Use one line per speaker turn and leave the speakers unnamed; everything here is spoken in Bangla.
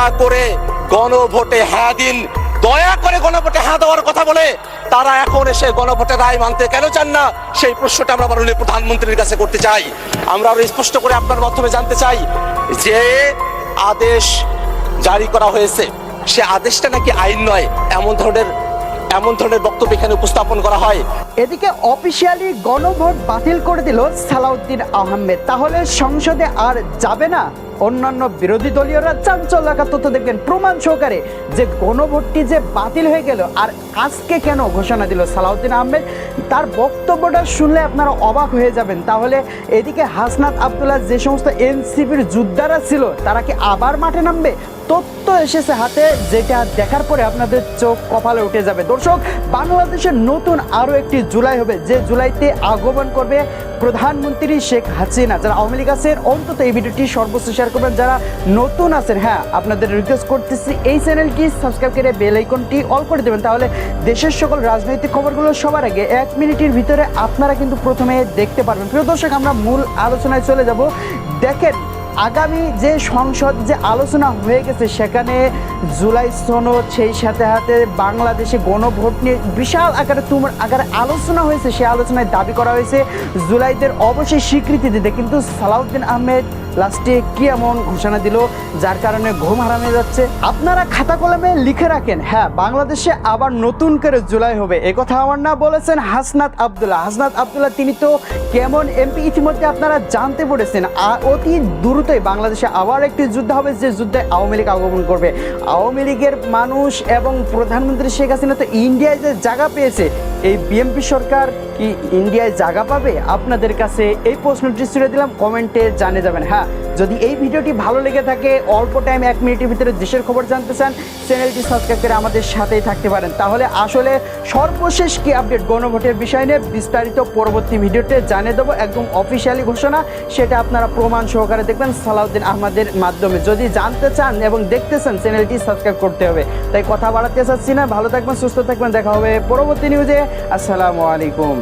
দয়া করে গণভোটে হ্যাঁ দিন, দয়া করে গণভোটে হ্যাঁ দেওয়ার কথা বলে তারা এখন এসে গণভোটের রায় মানতে কেন চান না, সেই প্রশ্নটা আমরা মাননীয় প্রধানমন্ত্রীর কাছে করতে চাই। আমরা আরো স্পষ্ট করে আপনার মাধ্যমে জানতে চাই যে আদেশ জারি করা হয়েছে সে আদেশটা নাকি আইন নয়, এমন ধরনের বক্তব্য এখানে উপস্থাপন করা হয়।
এদিকে অফিসিয়ালি গণভোট বাতিল করে দিল সালাউদ্দিন আহমেদ, তাহলে সংসদে আর যাবে না? অন্যান্য বিরোধী দলীয়রা চাঞ্চল্যকর তথ্য দেখবেন প্রমাণ সহকারে যে গণভোটটি যে বাতিল হয়ে গেল। আর আজকে কেন ঘোষণা দিল সালাউদ্দিন আহমেদ, তার বক্তব্যটা শুনলে আপনারা অবাক হয়ে যাবেন। তাহলে এদিকে হাসনাত আব্দুল্লাহ যে সমস্ত এনসিপির যোদ্ধারা ছিল তারা কি আবার মাঠে নামবে? তথ্য এসেছে হাতে, যেটা দেখার পরে আপনাদের চোখ কপালে উঠে যাবে। দর্শক, বাংলাদেশের নতুন আরও একটি জুলাই হবে, যে জুলাইতে আগমন করবে প্রধানমন্ত্রী শেখ হাসিনা। যারা আওয়ামী লীগ আছেন অন্তত এই ভিডিওটি সর্বোচ্চ শেয়ার করবেন, যারা নতুন আছেন হ্যাঁ আপনাদের রিকোয়েস্ট করতেছি এই চ্যানেলটি সাবস্ক্রাইব করে বেল আইকনটি অল করে দেবেন, তাহলে দেশের সকল রাজনৈতিক খবরগুলো সবার আগে 1 মিনিটের ভিতরে আপনারা কিন্তু প্রথমে দেখতে পারবেন। প্রিয় দর্শক, আমরা মূল আলোচনায় চলে যাব। দেখেন, আগামী যে সংসদ যে আলোচনা হয়ে গেছে সেখানে জুলাই সনদ, সেই সাথে সাথে বাংলাদেশে গণভোট নিয়ে বিশাল আকারে আলোচনা হয়েছে। সেই আলোচনায় দাবি করা হয়েছে জুলাইদের অবশ্যই স্বীকৃতি দিতে, কিন্তু সালাউদ্দিন আহমেদ লাস্টে কি এমন ঘোষণা দিল যার কারণে ঘুম হারামে যাচ্ছে। আপনারা খাতা কলমে লিখে রাখেন, হ্যাঁ বাংলাদেশে আবার নতুন করে জুলাই হবে। এ কথা আমার না বলেছেন হাসনাত আব্দুল্লাহ। হাসনাত আব্দুল্লাহ তিনি তো কেমন এমপি ইতিমধ্যে আপনারা জানতে পেরেছেন। অতি দ্রুতই বাংলাদেশে আবার একটি যুদ্ধ হবে, যে যুদ্ধে আওয়ামী লীগ আগমন করবে। আওয়ামী লীগের মানুষ এবং প্রধানমন্ত্রী শেখ হাসিনা তো ইন্ডিয়ায় যে জায়গা পেয়েছে, এই বিএনপি সরকার কি ইন্ডিয়ায় জায়গা পাবে? আপনাদের কাছে এই প্রশ্নটি ছুড়ে দিলাম, কমেন্টে জানিয়ে যাবেন। হ্যাঁ, যদি এই ভিডিওটি ভালো লেগে থাকে, অল্প টাইম 1 মিনিটের ভিতরে দেশের খবর জানতে চান, চ্যানেলটি সাবস্ক্রাইব করে আমাদের সাথেই থাকতে পারেন। তাহলে আসলে সর্বশেষ কি আপডেট গণভোটের বিষয় নিয়ে বিস্তারিত পরবর্তী ভিডিওতে জানিয়ে দেবো, একদম অফিসিয়ালি ঘোষণা, সেটা আপনারা প্রমাণ সহকারে দেখবেন সালাউদ্দিন আহমেদের মাধ্যমে। যদি জানতে চান এবং দেখতে চান, চ্যানেলটি সাবস্ক্রাইব করতে হবে। তাই কথা বাড়াতে চাচ্ছি না, ভালো থাকবেন, সুস্থ থাকবেন, দেখা হবে পরবর্তী নিউজে। আসসালামু আলাইকুম।